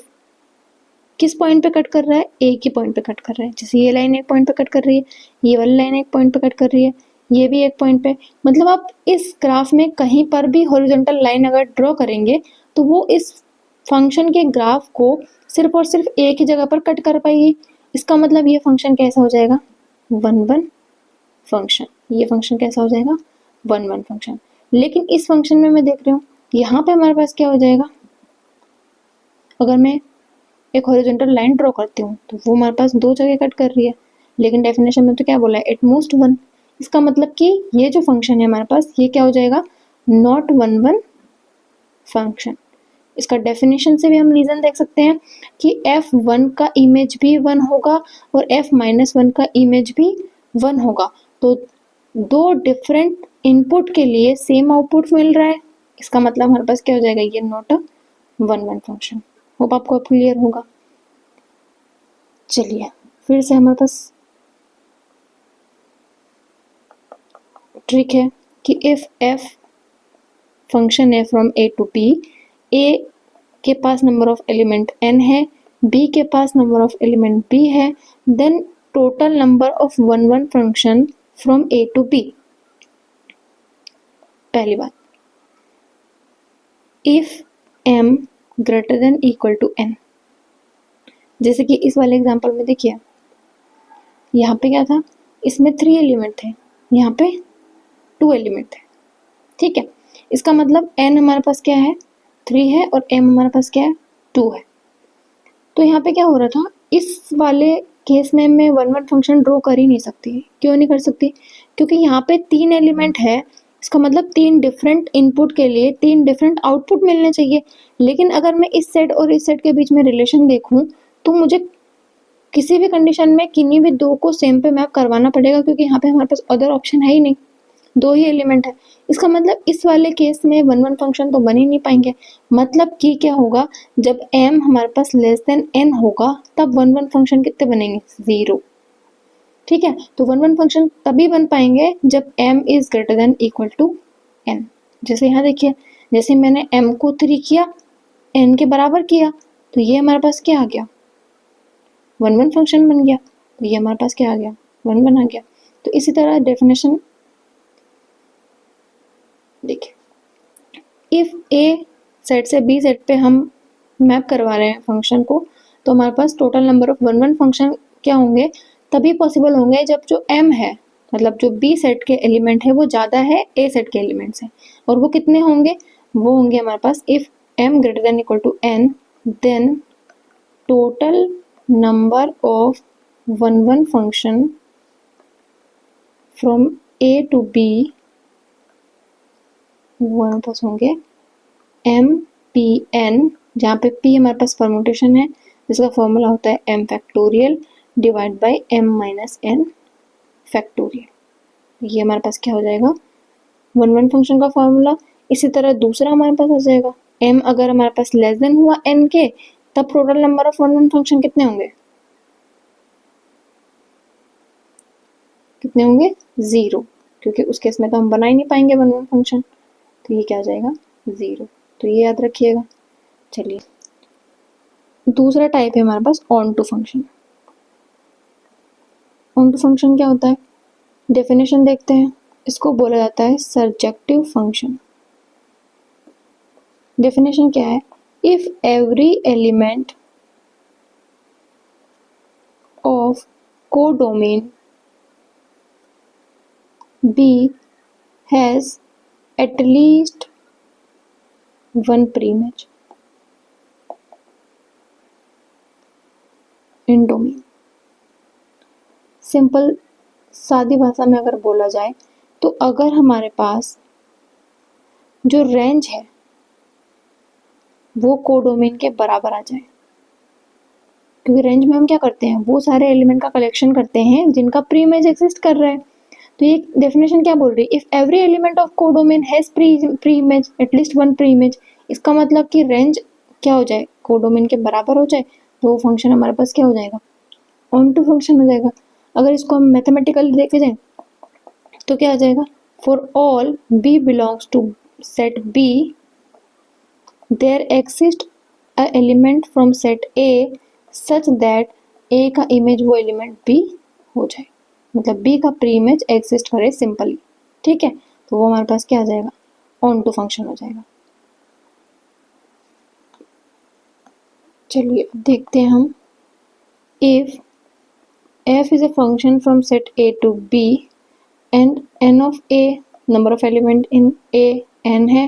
किस पॉइंट पे कट कर रहा है, एक ही पॉइंट पे कट कर रहा है। जैसे ये लाइन एक पॉइंट पे कट कर रही है, ये वाली लाइन एक पॉइंट पे कट कर रही है, ये भी एक पॉइंट पे। मतलब आप इस ग्राफ में कहीं पर भी हॉरिजॉन्टल लाइन अगर ड्रॉ करेंगे तो वो इस फंक्शन के ग्राफ को सिर्फ और सिर्फ एक ही जगह पर कट कर पाएगी। इसका मतलब ये फंक्शन कैसा हो जाएगा, 1-1 फंक्शन। ये फंक्शन कैसा हो जाएगा, 1-1 फंक्शन। लेकिन इस फंक्शन में मैं देख रही हूँ यहाँ पे हमारे पास क्या हो जाएगा, अगर मैं एक हॉरिजॉन्टल लाइन ड्रॉ करती हूँ तो वो हमारे पास दो जगह कट कर रही है, लेकिन डेफिनेशन में तो क्या बोला है, एट मोस्ट 1। इसका मतलब कि ये जो फंक्शन है हमारे पास, ये क्या हो जाएगा, नॉट 1-1 फंक्शन। इसका डेफिनेशन से भी हम रीजन देख सकते हैं कि f1 का इमेज भी 1 होगा और f-1 का इमेज भी 1 होगा। तो दो डिफरेंट इनपुट के लिए सेम आउटपुट मिल रहा है, इसका मतलब हमारे पास क्या हो जाएगा, ये नॉट अ 1-1 फंक्शन। होप आपको क्लियर होगा। चलिए फिर से हमारे पास ट्रिक है कि इफ f फंक्शन है from a to b, a के पास नंबर ऑफ एलिमेंट n है, b के पास नंबर ऑफ एलिमेंट b है, then total number of 1-1 function from a to b। पहली बात, if m greater than equal to n। जैसे कि इस वाले एग्जांपल में देखिए, यहाँ पे क्या था, इसमें 3 एलिमेंट थे, यहाँ पे 2 एलिमेंट थे, ठीक है। इसका मतलब n हमारे पास क्या है, 3 है, और m हमारे पास क्या है, 2 है। तो यहाँ पे क्या हो रहा था, इस वाले केस में मैं 1-1 फंक्शन ड्रॉ कर ही नहीं सकती। क्यों नहीं कर सकती, क्योंकि यहाँ पे 3 एलिमेंट है, इसका मतलब 3 डिफरेंट इनपुट के लिए 3 डिफरेंट आउटपुट मिलने चाहिए। लेकिन अगर मैं इस सेट और इस सेट के बीच में रिलेशन देखूं, तो मुझे किसी भी कंडीशन में किन्हीं भी दो को सेम पे मैप करवाना पड़ेगा, क्योंकि यहाँ पे हमारे पास अदर ऑप्शन है ही नहीं, 2 ही एलिमेंट है। इसका मतलब इस वाले केस में 1-1 फंक्शन तो बन ही नहीं पाएंगे। मतलब कि क्या होगा, जब m हमारे पास लेस देन n होगा तब 1-1 फंक्शन कितने बनेंगे, 0। ठीक है, तो 1-1 फंक्शन तभी बन पाएंगे जब m is greater than equal to n। जैसे यहाँ देखिए, जैसे मैंने m को 3 किया, n के बराबर किया, तो ये हमारे पास क्या आ गया, 1-1 फंक्शन बन गया। तो ये हमारे पास क्या आ गया, 1-1 आ गया। तो इसी तरह डेफिनेशन देखिए, इफ a सेट से b सेट पे हम मैप करवा रहे हैं फंक्शन को, तो हमारे पास टोटल नंबर ऑफ 1-1 फंक्शन क्या होंगे, तभी पॉसिबल होंगे जब जो m है, मतलब जो b सेट के एलिमेंट है वो ज़्यादा है a सेट के एलिमेंट से। और वो कितने होंगे, वो होंगे हमारे पास if m greater than equal to n, then total number of 1-1 function from a to b वो हमारे पास होंगे m p n, जहाँ पे p हमारे पास परमुटेशन है, जिसका फॉर्मूला होता है m factorial divide by m minus n factorial. ये हमारे पास क्या हो जाएगा, 1-1 फंक्शन का फॉर्मूला। इसी तरह दूसरा हमारे पास आ जाएगा, m अगर हमारे पास लेस देन हुआ n के, तब टोटल नंबर ऑफ 1-1 फंक्शन कितने होंगे, कितने होंगे, 0, क्योंकि उस केस में तो हम बना ही नहीं पाएंगे 1-1 फंक्शन। तो ये क्या आ जाएगा, 0। तो ये याद रखिएगा। चलिए दूसरा टाइप है हमारे पास onto function. Onto function क्या होता है, डेफिनेशन देखते हैं। इसको बोला जाता है सर्जेक्टिव फंक्शन। डेफिनेशन क्या है, if every element of codomain B has at least one pre image in domain. Simple सादी भाषा में अगर बोला जाए तो अगर हमारे पास जो रेंज है वो कोडोमेन के बराबर आ जाए, क्योंकि रेंज में हम क्या करते हैं, वो सारे एलिमेंट का कलेक्शन करते हैं जिनका प्री इमेज एग्जिस्ट कर रहा है। तो ये डेफिनेशन क्या बोल रही है, if every element of codomain has pre image at least one pre image, इसका मतलब कि रेंज क्या हो जाए, कोडोमेन के बराबर हो जाए, तो वो फंक्शन हमारे पास क्या हो जाएगा, ऑन टू फंक्शन हो जाएगा। अगर इसको हम मैथमेटिकली देखे जाए तो क्या आ जाएगा, for all B belongs to set B there exist a element from set A such that A का इमेज वो एलिमेंट बी हो जाए, मतलब बी का प्री इमेज एग्जिस्ट करे सिंपली। ठीक है, तो वो हमारे पास क्या आ जाएगा, ऑन टू फंक्शन हो जाएगा। चलिए अब देखते हैं हम, if f is a function from set a to b and n of a, number of element in a n है,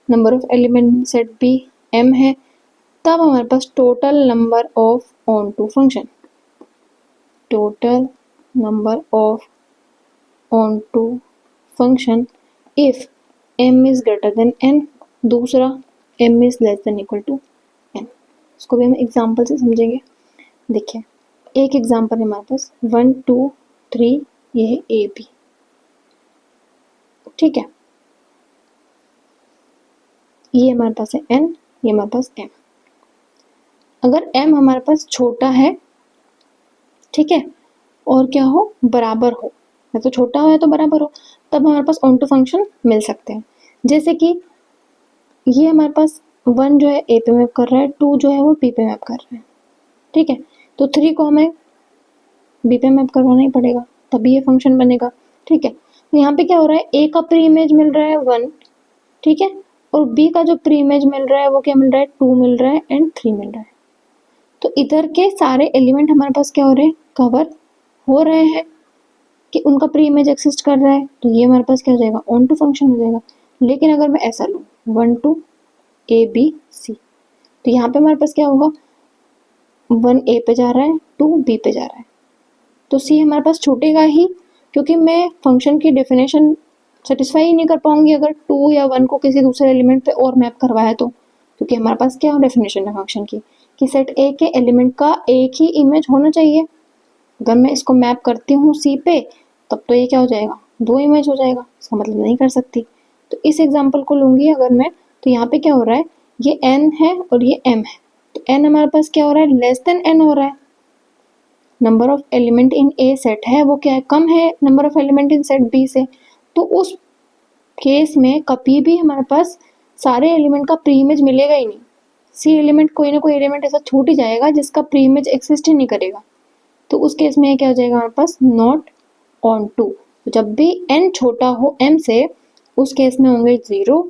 number of element in set b m है, तब हमारे पास total number of onto function, total number of onto function if m is greater than n, दूसरा m is less than equal to n। इसको भी हम example से समझेंगे। देखिए एक एग्जाम्पल है हमारे पास 1 2 3, ये है ए बी। ठीक है, ये हमारे पास है n, ये हमारे पास m। अगर m हमारे पास छोटा है, ठीक है, और क्या हो, बराबर हो, या तो छोटा हो या तो बराबर हो, तब हमारे पास ऑन टू फंक्शन मिल सकते हैं। जैसे कि ये हमारे पास 1 जो है a पे मैप कर रहा है, 2 जो है वो b पे मैप कर रहा है। ठीक है, तो 3 को हमें b पे मैप करवाना ही पड़ेगा तभी ये फंक्शन बनेगा। ठीक है, तो यहाँ पे क्या हो रहा है, a का प्री इमेज मिल रहा है 1, ठीक है, और b का जो प्री इमेज मिल रहा है वो क्या मिल रहा है, 2 मिल रहा है एंड 3 मिल रहा है। तो इधर के सारे एलिमेंट हमारे पास क्या हो रहे हैं, कवर हो रहे हैं कि उनका प्री इमेज एक्सिस्ट कर रहा है, तो ये हमारे पास क्या हो जाएगा, ऑन टू फंक्शन हो जाएगा। लेकिन अगर मैं ऐसा लूँ 1 2 a b c, तो यहाँ पे हमारे पास क्या होगा, 1 a पे जा रहा है, 2 b पे जा रहा है, तो c हमारे पास छूटेगा ही, क्योंकि मैं फंक्शन की डेफिनेशन सेटिस्फाई ही नहीं कर पाऊंगी अगर 2 या 1 को किसी दूसरे एलिमेंट पे और मैप करवाया तो। क्योंकि हमारे पास क्या डेफिनेशन है फंक्शन की कि सेट ए के एलिमेंट का एक ही इमेज होना चाहिए। अगर मैं इसको मैप करती हूँ सी पे, तब तो ये क्या हो जाएगा, 2 इमेज हो जाएगा, इसका मतलब नहीं कर सकती। तो इस एग्जाम्पल को लूंगी अगर मैं, तो यहाँ पे क्या हो रहा है, ये n है और ये m है, तो n हमारे पास क्या हो रहा है, लेस देन n हो रहा है। Number of element in A set है वो क्या है, कम है number of element in set B से। तो उस केस में कभी भी हमारे पास सारे एलिमेंट का प्री इमेज मिलेगा ही नहीं, सी एलिमेंट कोई ना कोई एलिमेंट ऐसा छूट ही जाएगा जिसका प्री इमेज एक्सिस्ट ही नहीं करेगा। तो उस केस में क्या हो जाएगा हमारे पास, नॉट ऑन टू। जब भी n छोटा हो m से, उस केस में होंगे 0।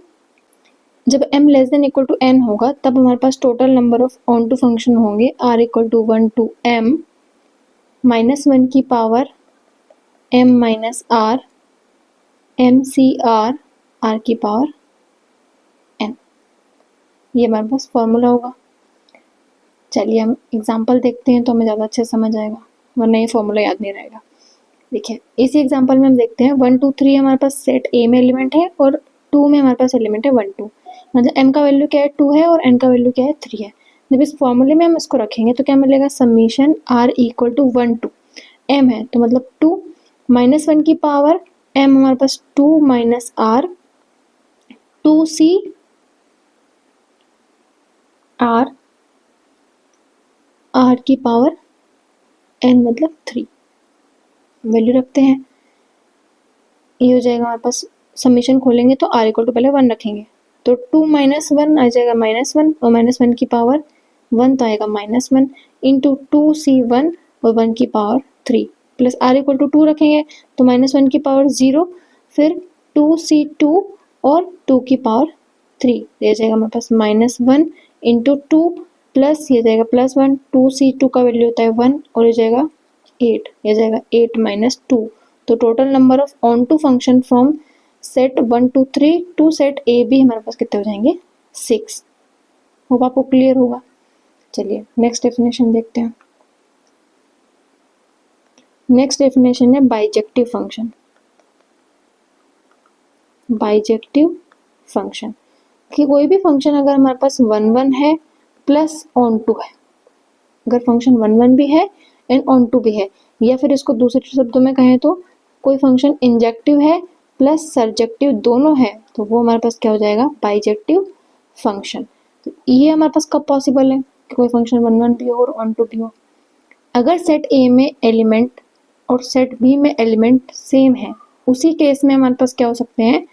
जब m less than equal to n होगा तब हमारे पास total number of onto function होंगे r equal to 1 to m -1 की power m minus r m c r की पावर n, ये हमारे पास फॉर्मूला होगा। चलिए हम एग्जाम्पल देखते हैं तो हमें ज़्यादा अच्छे समझ आएगा, वरना ये फॉर्मूला याद नहीं रहेगा। देखिए इसी एग्जाम्पल में हम देखते हैं 1 2 3 हमारे पास सेट ए में एलिमेंट है और 2 में हमारे पास एलिमेंट है 1 2, मतलब m का वैल्यू क्या है 2 है और n का वैल्यू क्या है 3 है। जब इस फॉर्मूले में हम इसको रखेंगे तो क्या मिलेगा, summation r equal to 1 2 m है, तो मतलब 2 -1 की पावर m हमारे पास 2 माइनस r 2c r की पावर n मतलब 3 वैल्यू रखते हैं। ये हो जाएगा हमारे पास, समीशन खोलेंगे तो r इक्वल टू पहले 1 रखेंगे, तो 2 माइनस 1 आ जाएगा -1 और -1 की पावर 1 तो आएगा -1 इंटू 2c1 और 1 की power 3 plus r equal to 2 रखेंगे तो -1 की पावर 0, फिर 2c2 और 2 की पावर 3, ये जाएगा हमारे पास -1 इंटू 2 प्लस ये जाएगा +1, 2c2 का वैल्यू होता है 1 और ये जाएगा 8, ये जाएगा 8 माइनस 2। तो total number of onto function from set 1 2 3 to set A B हमारे पास कितने हो जाएंगे, 6। होप आपको क्लियर होगा। चलिए नेक्स्ट डेफिनेशन देखते हैं। नेक्स्ट डेफिनेशन है बाइजेक्टिव फंक्शन। बाइजेक्टिव फंक्शन कि कोई भी फंक्शन अगर हमारे पास 1 1 है प्लस ऑन टू है, अगर फंक्शन 1 1 भी है एंड ऑन टू भी है, या फिर इसको दूसरे शब्दों में कहें तो कोई फंक्शन इंजेक्टिव है प्लस सरजेक्टिव दोनों है, तो वो हमारे पास क्या हो जाएगा, बाइजेक्टिव फंक्शन। तो ये हमारे पास कब पॉसिबल है कि कोई फंक्शन 1 1 भी हो और ऑन टू भी हो, अगर सेट ए में एलिमेंट और सेट बी में एलिमेंट सेम है, उसी केस में हमारे पास क्या हो सकते हैं,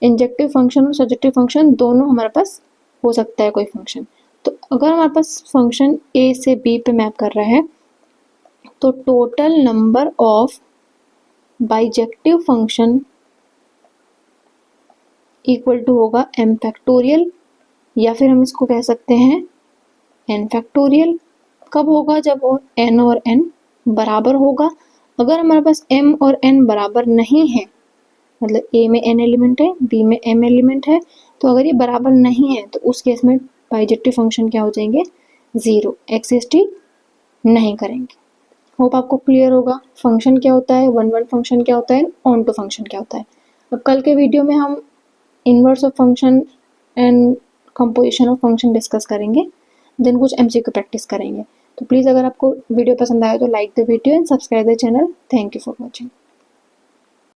इंजेक्टिव फंक्शन और सरजेक्टिव फंक्शन दोनों हमारे पास हो सकता है कोई फंक्शन। तो अगर हमारे पास फंक्शन ए से बी पे मैप कर रहा है, तो total number of bijective function equal to होगा m फैक्टोरियल, या फिर हम इसको कह सकते हैं n फैक्टोरियल। कब होगा, जब वो n और n बराबर होगा। अगर हमारे पास m और n बराबर नहीं है, मतलब a में n एलिमेंट है b में m एलिमेंट है, तो अगर ये बराबर नहीं है तो उस केस में बाइजेक्टिव फंक्शन क्या हो जाएंगे, 0, एग्जिस्ट नहीं करेंगे। होप आपको क्लियर होगा फंक्शन क्या होता है, 1 1 फंक्शन क्या होता है, ऑन टू फंक्शन क्या होता है। अब कल के वीडियो में हम inverse of function and composition of function discuss करेंगे, देन कुछ MCQ प्रैक्टिस करेंगे। तो प्लीज़ अगर आपको वीडियो पसंद आया तो like the video and subscribe the channel. Thank you for watching.